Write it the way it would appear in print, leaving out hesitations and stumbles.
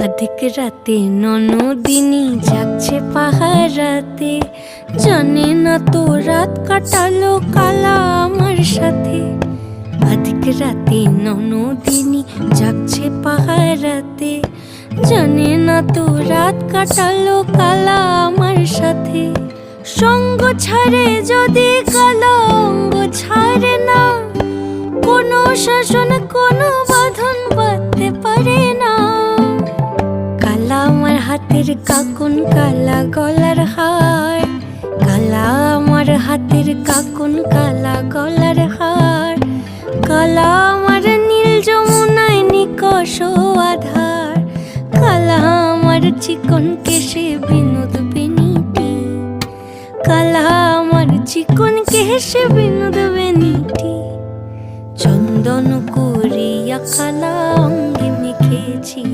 আধিক রাতে ননদিনী যাচ্ছে পাহারাতে, জানে না তো রাত কাটালো কালা আমার সাথে। আধিক রাতে ননদিনী যাচ্ছে পাহারাতে, জানে না তো রাত কাটালো কালা আমার সাথে। সঙ্গ ছাড়ে যদি কালা অঙ্গ ছাড়ে না, কোনো শাসন কোনো বাঁধন বাঁধতে পারে না। কালা আমার হাতের কাকুন কালা গলার হার, কালা আমার হাতের কাকুন কালা গলার হার। কালা আমার নীল যমুনায় নিকষ আধার, কালা আমার চিকন কেশে বিনোদ বেনিটি। কালা আমার চিকন কেশে বিনোদ বেনিটি। চন্দন করিয়া কালা অঙ্গে মেখেছি।